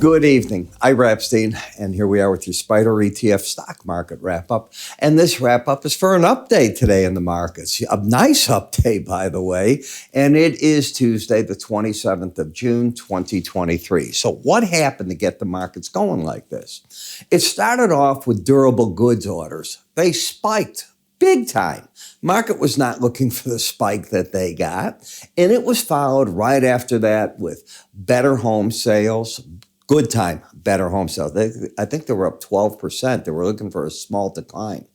Good evening. Ira Epstein, and here we are with your Spider ETF stock market wrap-up. And this wrap-up is for an update today in the markets. A nice update, by the way. And it is Tuesday, the 27th of June, 2023. So what happened to get the markets going like this? It started off with durable goods orders. They spiked big time. Market was not looking for the spike that they got. And it was followed right after that with better home sales, good time, better home sales. I think they were up 12%. They were looking for a small decline.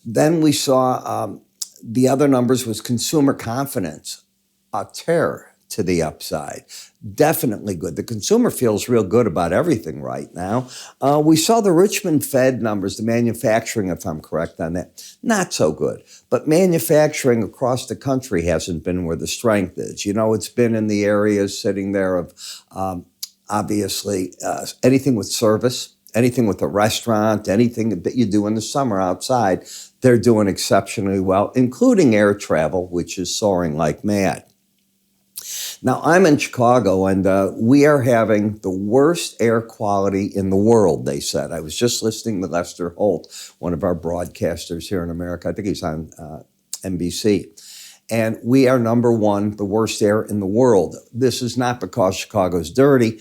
Then we saw the other numbers was consumer confidence, a tear to the upside. Definitely good. The consumer feels real good about everything right now. We saw the Richmond Fed numbers, the manufacturing, if I'm correct on that, not so good. But manufacturing across the country hasn't been where the strength is. You know, it's been in the areas sitting there of obviously anything with service, anything with a restaurant, anything that you do in the summer outside, they're doing exceptionally well, including air travel, which is soaring like mad. Now, I'm in Chicago, and we are having the worst air quality in the world, they said. I was just listening to Lester Holt, one of our broadcasters here in America. I think he's on NBC. And we are number one, the worst air in the world. This is not because Chicago's dirty.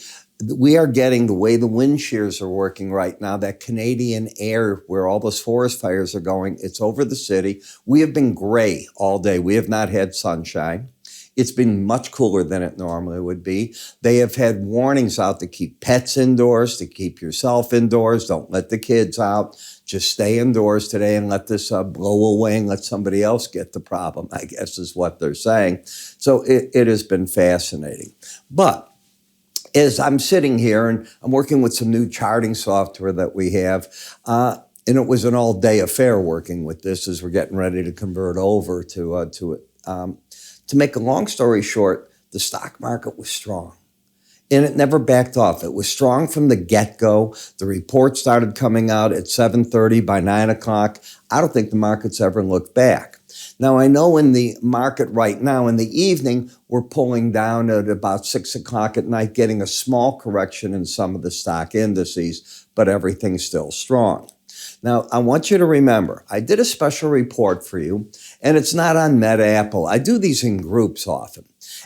We are getting, the way the wind shears are working right now, that Canadian air where all those forest fires are going, it's over the city. We have been gray all day. We have not had sunshine. It's been much cooler than it normally would be. They have had warnings out to keep pets indoors, to keep yourself indoors. Don't let the kids out. Just stay indoors today and let this blow away and let somebody else get the problem, I guess is what they're saying. So it has been fascinating. But as I'm sitting here and I'm working with some new charting software that we have, and it was an all-day affair working with this as we're getting ready to convert over to it. To make a long story short, the stock market was strong. And it never backed off. It was strong from the get-go. The report started coming out at 7:30. By 9 o'clock, I don't think the market's ever looked back. Now, I know in the market right now, in the evening, we're pulling down at about 6 o'clock at night, getting a small correction in some of the stock indices, but everything's still strong. Now, I want you to remember, I did a special report for you, and it's not on Apple. I do these in groups often.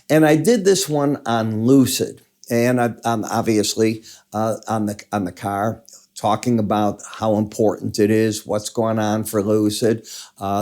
And I did this one on Lucid. And I'm obviously on the car, talking about how important it is, what's going on for Lucid.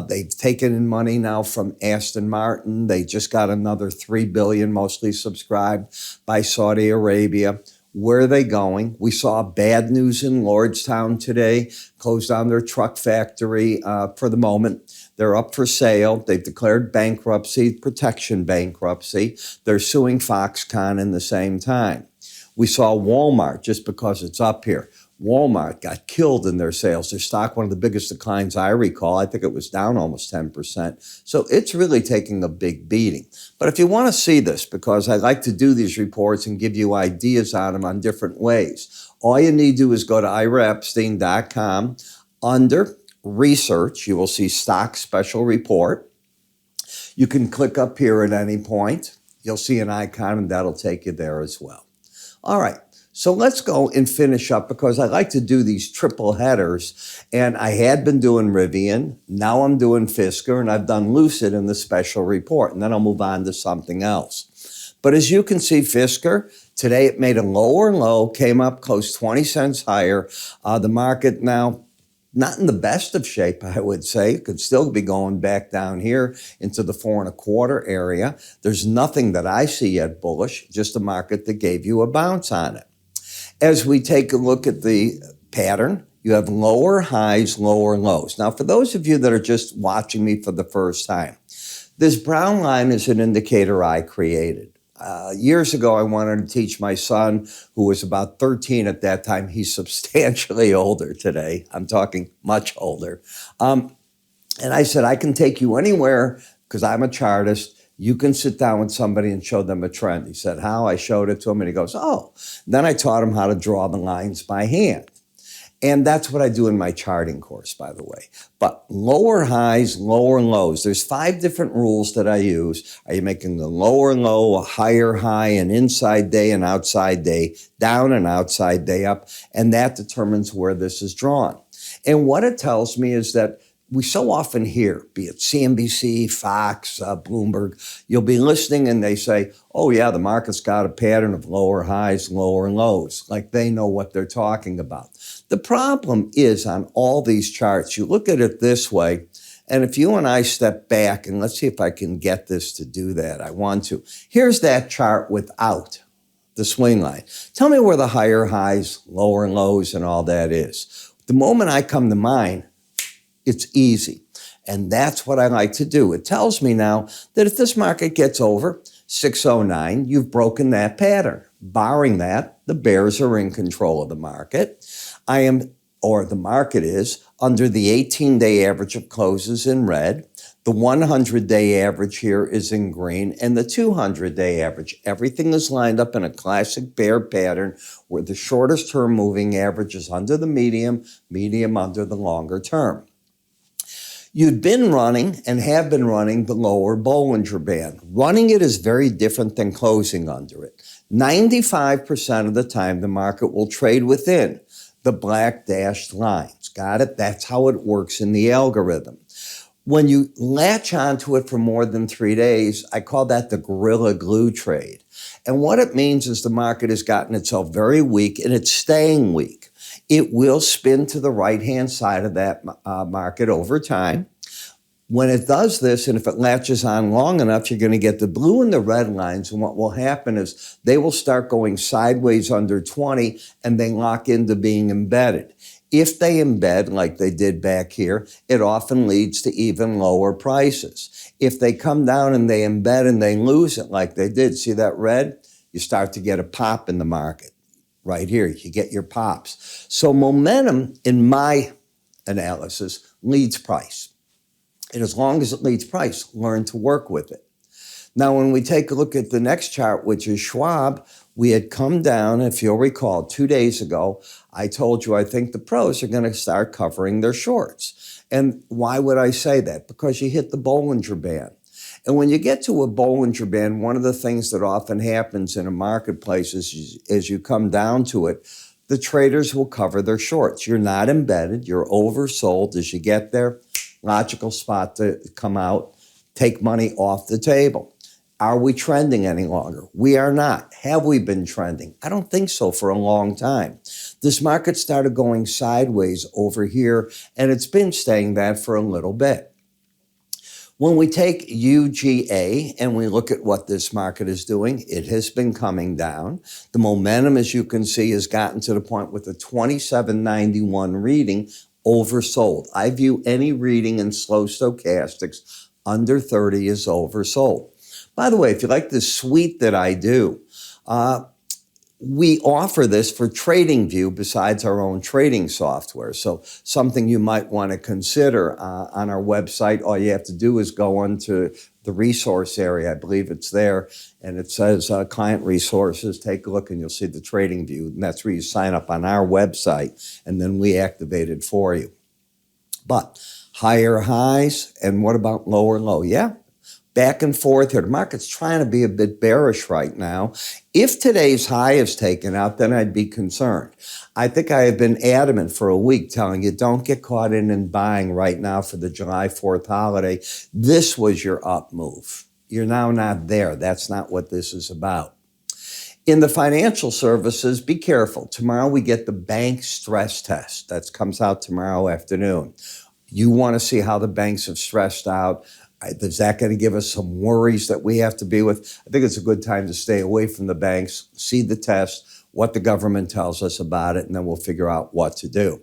They've taken in money now from Aston Martin. They just got another $3 billion, mostly subscribed by Saudi Arabia. Where are they going? We saw bad news in Lordstown today, closed down their truck factory for the moment. They're up for sale. They've declared bankruptcy, protection bankruptcy. They're suing Foxconn in the same time. We saw Walmart, just because it's up here. Walmart got killed in their sales. Their stock, one of the biggest declines I recall. I think it was down almost 10%. So it's really taking a big beating. But if you want to see this, because I like to do these reports and give you ideas on them on different ways, all you need to do is go to iraepstein.com. Under Research, you will see Stock Special Report. You can click up here at any point. You'll see an icon, and that'll take you there as well. All right. So let's go and finish up, because I like to do these triple headers, and I had been doing Rivian, now I'm doing Fisker, and I've done Lucid in the special report, and then I'll move on to something else. But as you can see, Fisker, today it made a lower low, came up close 20 cents higher. The market now, not in the best of shape, I would say. It could still be going back down here into the 4.25 area. There's nothing that I see yet bullish, just a market that gave you a bounce on it. As we take a look at the pattern, you have lower highs, lower lows. Now, for those of you that are just watching me for the first time, this brown line is an indicator I created. Years ago, I wanted to teach my son, who was about 13 at that time. He's substantially older today. I'm talking much older. And I said, I can take you anywhere because I'm a chartist. You can sit down with somebody and show them a trend. He said, how? I showed it to him, and he goes, oh. Then I taught him how to draw the lines by hand. And that's what I do in my charting course, by the way. But lower highs, lower lows. There's 5 different rules that I use. Are you making the lower low, a higher high, an inside day, an outside day, down, an outside day up? And that determines where this is drawn. And what it tells me is that we so often hear, be it CNBC, Fox, Bloomberg, you'll be listening and they say, oh yeah, the market's got a pattern of lower highs, lower lows, like they know what they're talking about. The problem is on all these charts, you look at it this way, and if you and I step back, and let's see if I can get this to do that, I want to. Here's that chart without the swing line. Tell me where the higher highs, lower lows, and all that is. The moment I come to mine, it's easy. And that's what I like to do. It tells me now that if this market gets over 609, you've broken that pattern. Barring that, the bears are in control of the market. The market is, under the 18-day average of closes in red. The 100-day average here is in green, and the 200-day average. Everything is lined up in a classic bear pattern where the shortest term moving average is under the medium, medium under the longer term. You've been running and have been running the lower Bollinger Band. Running it is very different than closing under it. 95% of the time, the market will trade within the black dashed lines. Got it? That's how it works in the algorithm. When you latch onto it for more than 3 days, I call that the gorilla glue trade. And what it means is the market has gotten itself very weak and it's staying weak. It will spin to the right-hand side of that market over time. When it does this, and if it latches on long enough, you're going to get the blue and the red lines. And what will happen is they will start going sideways under 20 and they lock into being embedded. If they embed like they did back here, it often leads to even lower prices. If they come down and they embed and they lose it like they did, see that red? You start to get a pop in the market. Right here, you get your pops. So momentum, in my analysis, leads price. And as long as it leads price, learn to work with it. Now, when we take a look at the next chart, which is Schwab, we had come down, if you'll recall, 2 days ago, I told you I think the pros are going to start covering their shorts. And why would I say that? Because you hit the Bollinger Band. And when you get to a Bollinger Band, one of the things that often happens in a marketplace is as you come down to it, the traders will cover their shorts. You're not embedded. You're oversold. As you get there, logical spot to come out, take money off the table. Are we trending any longer? We are not. Have we been trending? I don't think so for a long time. This market started going sideways over here, and it's been staying that for a little bit. When we take UGA and we look at what this market is doing, it has been coming down. The momentum, as you can see, has gotten to the point with the 2791 reading oversold. I view any reading in slow stochastics under 30 is oversold. By the way, if you like the suite that I do, we offer this for TradingView besides our own trading software. So something you might want to consider on our website. All you have to do is go onto the resource area. I believe it's there. And it says client resources. Take a look and you'll see the TradingView. And that's where you sign up on our website. And then we activate it for you. But higher highs and what about lower low? Yeah. Back and forth here. The market's trying to be a bit bearish right now. If today's high is taken out, then I'd be concerned. I think I have been adamant for a week telling you don't get caught in buying right now for the July 4th holiday. This was your up move. You're now not there. That's not what this is about. In the financial services, be careful. Tomorrow we get the bank stress test. That comes out tomorrow afternoon. You want to see how the banks have stressed out. Is that going to give us some worries that we have to be with? I think it's a good time to stay away from the banks, see the test, what the government tells us about it, and then we'll figure out what to do.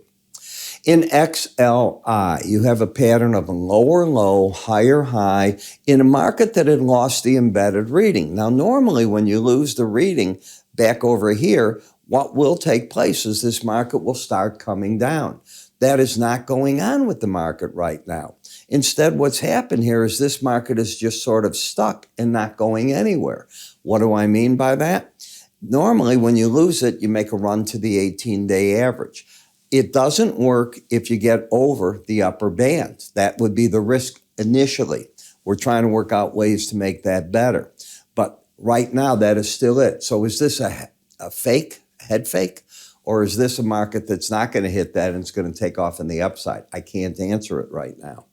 In XLI, you have a pattern of a lower low, higher high in a market that had lost the embedded reading. Now, normally when you lose the reading back over here, what will take place is this market will start coming down. That is not going on with the market right now. Instead, what's happened here is this market is just sort of stuck and not going anywhere. What do I mean by that? Normally, when you lose it, you make a run to the 18-day average. It doesn't work if you get over the upper band. That would be the risk initially. We're trying to work out ways to make that better. But right now, that is still it. So is this a fake, head fake? Or is this a market that's not going to hit that and it's going to take off in the upside? I can't answer it right now.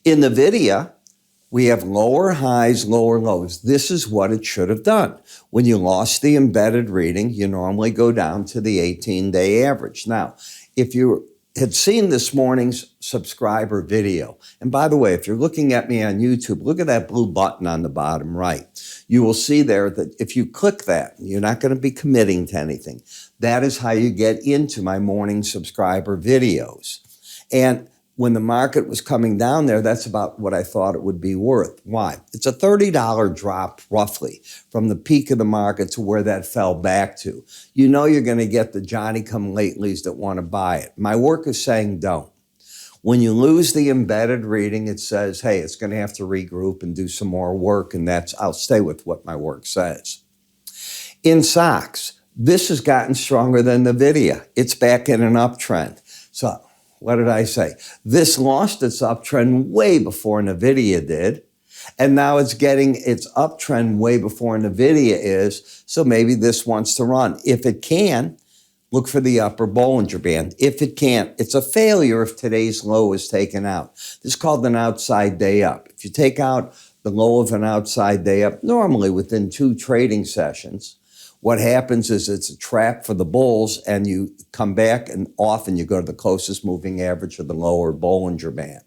In NVIDIA, we have lower highs, lower lows. This is what it should have done. When you lost the embedded reading, you normally go down to the 18-day average. Now, if you had seen this morning's subscriber video, and by the way, if you're looking at me on YouTube, look at that blue button on the bottom right. You will see there that if you click that, you're not going to be committing to anything. That is how you get into my morning subscriber videos. And when the market was coming down there, that's about what I thought it would be worth. Why? It's a $30 drop, roughly, from the peak of the market to where that fell back to. You know you're going to get the Johnny-come-latelys that want to buy it. My work is saying don't. When you lose the embedded reading, it says, hey, it's going to have to regroup and do some more work, and I'll stay with what my work says. In stocks, this has gotten stronger than NVIDIA. It's back in an uptrend. So what did I say? This lost its uptrend way before NVIDIA did, and now it's getting its uptrend way before NVIDIA is, so maybe this wants to run. If it can, look for the upper Bollinger Band. If it can't, it's a failure if today's low is taken out. This is called an outside day up. If you take out the low of an outside day up, normally within 2 trading sessions, what happens is it's a trap for the bulls, and you come back and off and you go to the closest moving average of the lower Bollinger Band.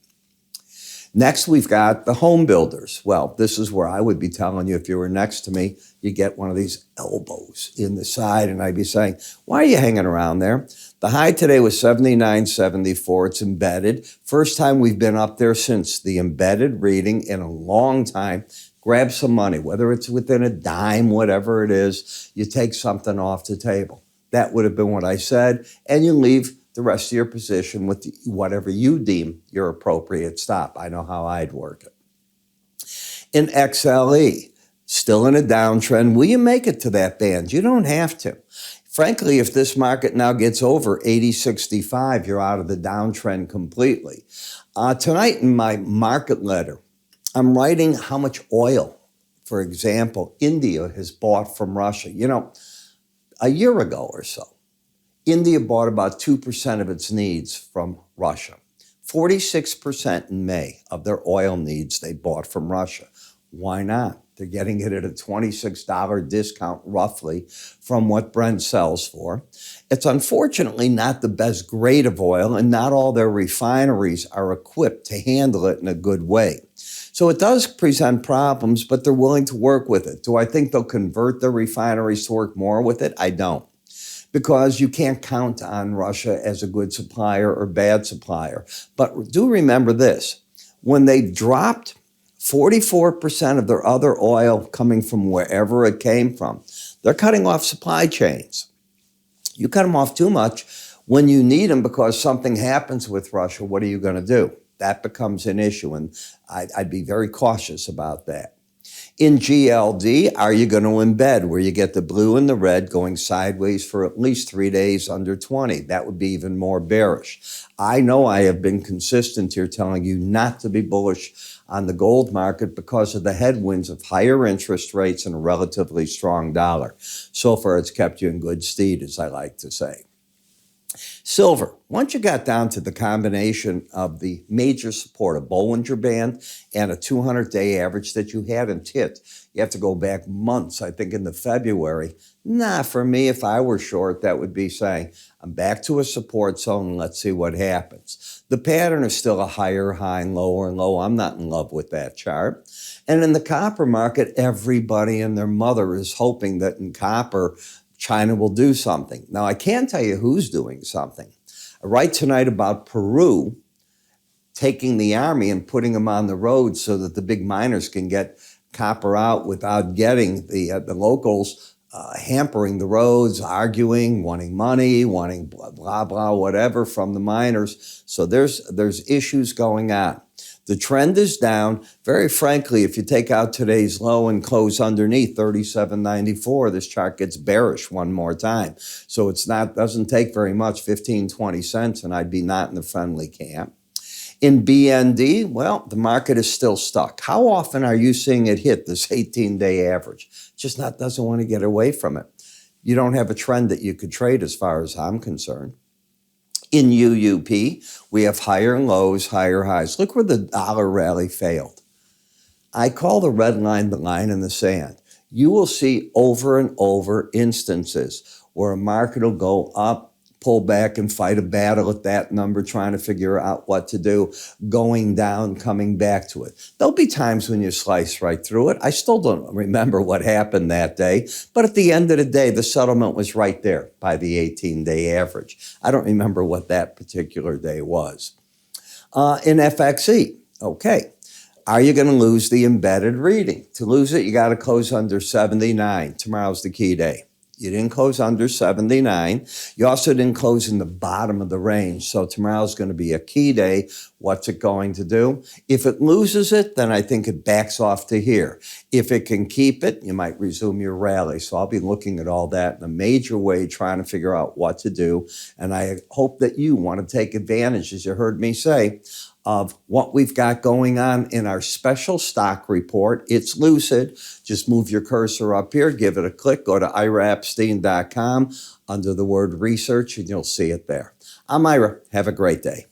Next, we've got the home builders. Well, this is where I would be telling you, if you were next to me, you get one of these elbows in the side, and I'd be saying, why are you hanging around there? The high today was 79.74. It's embedded. First time we've been up there since the embedded reading in a long time. Grab some money, whether it's within a dime, whatever it is, you take something off the table. That would have been what I said, and you leave the rest of your position with whatever you deem your appropriate stop. I know how I'd work it. In XLE, still in a downtrend, will you make it to that band? You don't have to. Frankly, if this market now gets over 80.65, you're out of the downtrend completely. Tonight in my market letter, I'm writing how much oil, for example, India has bought from Russia. You know, a year ago or so, India bought about 2% of its needs from Russia. 46% in May of their oil needs they bought from Russia. Why not? They're getting it at a $26 discount roughly from what Brent sells for. It's unfortunately not the best grade of oil, and not all their refineries are equipped to handle it in a good way. So it does present problems, but they're willing to work with it. Do I think they'll convert their refineries to work more with it? I don't. Because you can't count on Russia as a good supplier or bad supplier. But do remember this. When they dropped 44% of their other oil coming from wherever it came from, they're cutting off supply chains. You cut them off too much when you need them because something happens with Russia. What are you going to do? That becomes an issue, and I'd be very cautious about that. In GLD, are you going to embed where you get the blue and the red going sideways for at least 3 days under 20? That would be even more bearish. I know I have been consistent here telling you not to be bullish on the gold market because of the headwinds of higher interest rates and a relatively strong dollar. So far, it's kept you in good stead, as I like to say. Silver, once you got down to the combination of the major support, a Bollinger Band, and a 200-day average that you hadn't hit, you have to go back months, I think into February. For me, if I were short, that would be saying, I'm back to a support zone, and let's see what happens. The pattern is still a higher high and lower and low. I'm not in love with that chart. And in the copper market, everybody and their mother is hoping that in copper, China will do something. Now, I can't tell you who's doing something. I write tonight about Peru taking the army and putting them on the road so that the big miners can get copper out without getting the locals hampering the roads, arguing, wanting money, wanting blah, blah, blah, whatever from the miners. So there's issues going on. The trend is down. Very frankly, if you take out today's low and close underneath 37.94, this chart gets bearish one more time. So doesn't take very much, 15, 20 cents, and I'd be not in the friendly camp. In BND, well, the market is still stuck. How often are you seeing it hit this 18-day average? Just doesn't want to get away from it. You don't have a trend that you could trade as far as I'm concerned. In UUP, we have higher lows, higher highs. Look where the dollar rally failed. I call the red line the line in the sand. You will see over and over instances where a market will go up, pull back and fight a battle at that number, trying to figure out what to do, going down, coming back to it. There'll be times when you slice right through it. I still don't remember what happened that day, but at the end of the day, the settlement was right there by the 18-day average. I don't remember what that particular day was. In FXE, okay. Are you going to lose the embedded reading? To lose it, you got to close under 79. Tomorrow's the key day. You didn't close under 79. You also didn't close in the bottom of the range. So tomorrow's going to be a key day. What's it going to do? If it loses it, then I think it backs off to here. If it can keep it, you might resume your rally. So I'll be looking at all that in a major way, trying to figure out what to do. And I hope that you want to take advantage, as you heard me say, of what we've got going on in our special stock report. It's lucid. Just move your cursor up here, give it a click, go to iraepstein.com under the word research, and you'll see it there. I'm Ira. Have a great day.